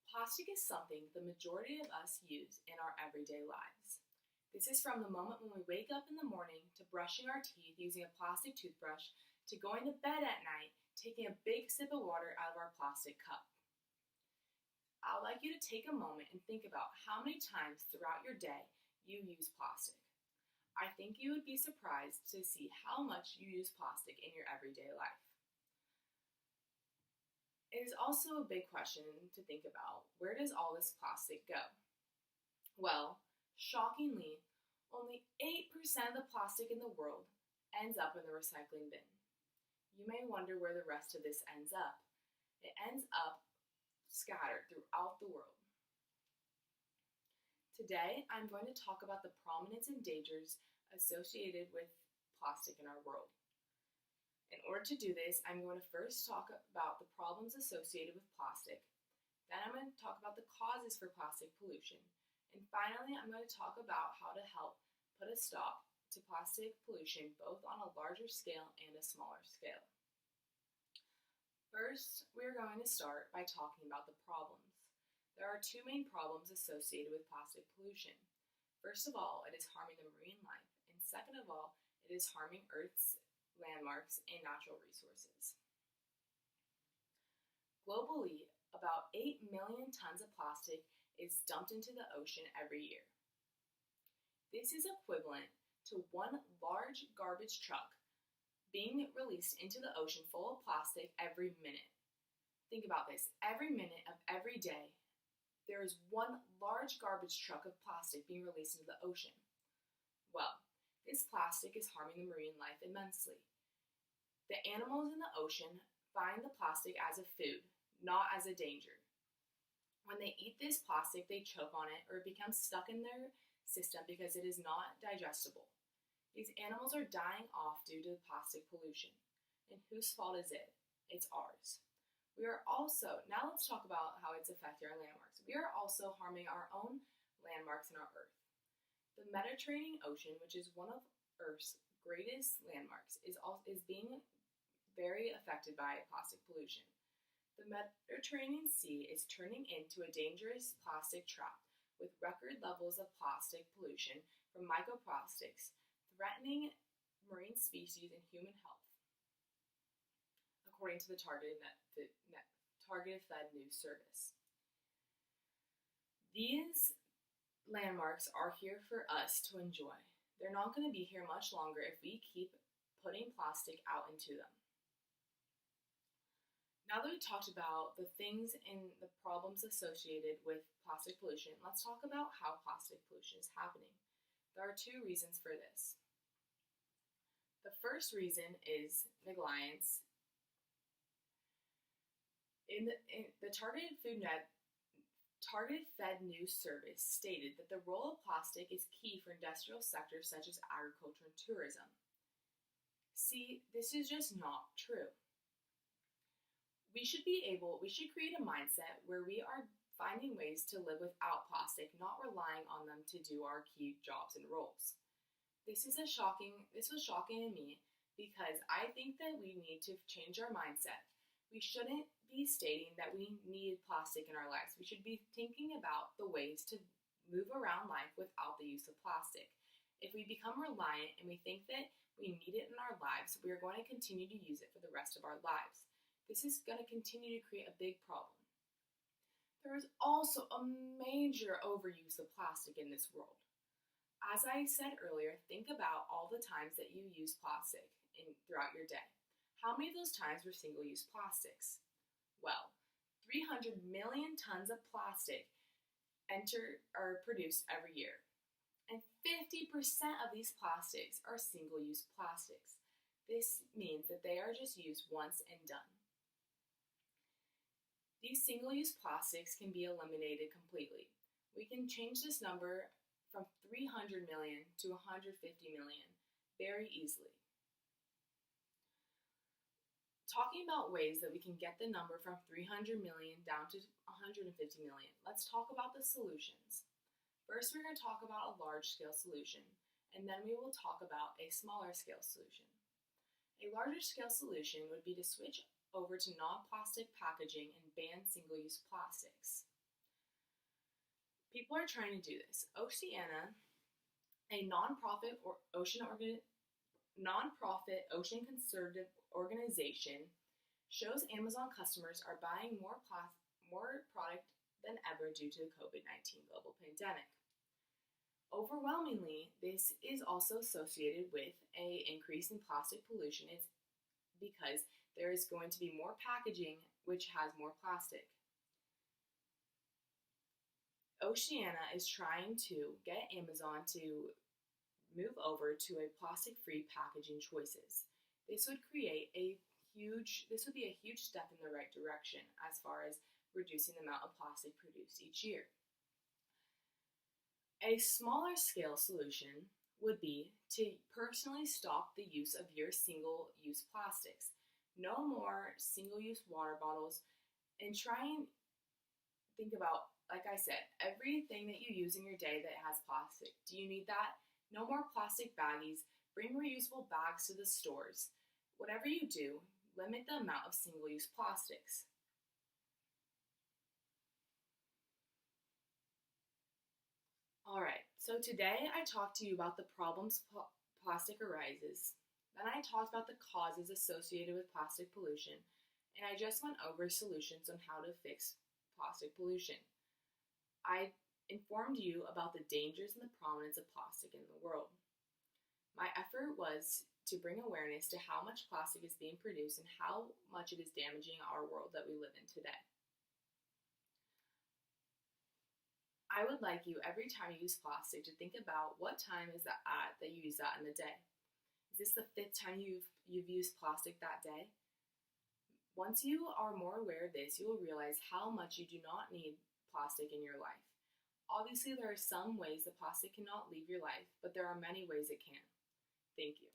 Plastic is something the majority of us use in our everyday lives. This is from the moment when we wake up in the morning to brushing our teeth using a plastic toothbrush to going to bed at night taking a big sip of water out of our plastic cup. I'd like you to take a moment and think about how many times throughout your day you use plastic. I think you would be surprised to see how much you use plastic in your everyday life. It is also a big question to think about. Where does all this plastic go? Well, shockingly, only 8% of the plastic in the world ends up in the recycling bin. You may wonder where the rest of this ends up. It ends up scattered throughout the world. Today, I'm going to talk about the prominence and dangers associated with plastic in our world. In order to do this, I'm going to first talk about the problems associated with plastic. Then I'm going to talk about the causes for plastic pollution. And finally, I'm going to talk about how to help put a stop to plastic pollution both on a larger scale and a smaller scale. First, we're going to start by talking about the problems. There are two main problems associated with plastic pollution. First of all, it is harming the marine life, and second of all, it is harming Earth's landmarks and natural resources. Globally, about 8 million tons of plastic is dumped into the ocean every year. This is equivalent to one large garbage truck being released into the ocean full of plastic every minute. Think about this. Every minute of every day, there is one large garbage truck of plastic being released into the ocean. Well, this plastic is harming the marine life immensely. The animals in the ocean find the plastic as a food, not as a danger. When they eat this plastic, they choke on it or it becomes stuck in their system because it is not digestible. These animals are dying off due to plastic pollution. And whose fault is it? It's ours. Now let's talk about how it's affecting our landmarks. We are also harming our own landmarks in our Earth. The Mediterranean Ocean, which is one of Earth's greatest landmarks, is being very affected by plastic pollution. The Mediterranean Sea is turning into a dangerous plastic trap with record levels of plastic pollution from microplastics threatening marine species and human health, according to the Targeted Fed News Service. These landmarks are here for us to enjoy. They're not going to be here much longer if we keep putting plastic out into them. Now that we've talked about the things and the problems associated with plastic pollution, let's talk about how plastic pollution is happening. There are two reasons for this. The first reason is negligence. The Targeted Fed News Service stated that the role of plastic is key for industrial sectors such as agriculture and tourism. See, this is just not true. We should create a mindset where we are finding ways to live without plastic, not relying on them to do our key jobs and roles. This was shocking to me because I think that we need to change our mindset. We shouldn't be stating that we need plastic in our lives. We should be thinking about the ways to move around life without the use of plastic. If we become reliant and we think that we need it in our lives, we are going to continue to use it for the rest of our lives. This is going to continue to create a big problem. There is also a major overuse of plastic in this world. As I said earlier, think about all the times that you use plastic throughout your day. How many of those times were single-use plastics? Well, 300 million tons of plastic are produced every year. And 50% of these plastics are single-use plastics. This means that they are just used once and done. These single-use plastics can be eliminated completely. We can change this number from 300 million to 150 million very easily. Talking about ways that we can get the number from 300 million down to 150 million, let's talk about the solutions. First, we're going to talk about a large-scale solution, and then we will talk about a smaller-scale solution. A larger-scale solution would be to switch over to non-plastic packaging and ban single-use plastics. People are trying to do this. Oceana, a nonprofit ocean conservative organization, shows Amazon customers are buying more product than ever due to the COVID-19 global pandemic. Overwhelmingly, this is also associated with an increase in plastic pollution. It's because there is going to be more packaging which has more plastic. Oceana is trying to get Amazon to move over to a plastic-free packaging choices. This would be a huge step in the right direction as far as reducing the amount of plastic produced each year. A smaller scale solution would be to personally stop the use of your single-use plastics. No more single-use water bottles, and try and think about, like I said, everything that you use in your day that has plastic. Do you need that? No more plastic baggies. Bring reusable bags to the stores. Whatever you do, limit the amount of single-use plastics. Alright, so today I talked to you about the problems plastic arises. Then I talked about the causes associated with plastic pollution. And I just went over solutions on how to fix plastic pollution. I informed you about the dangers and the prominence of plastic in the world. My effort was to bring awareness to how much plastic is being produced and how much it is damaging our world that we live in today. I would like you, every time you use plastic, to think about what time is that at that you use that in the day. Is this the 5th time you've used plastic that day? Once you are more aware of this, you will realize how much you do not need plastic in your life. Obviously, there are some ways that plastic cannot leave your life, but there are many ways it can. Thank you.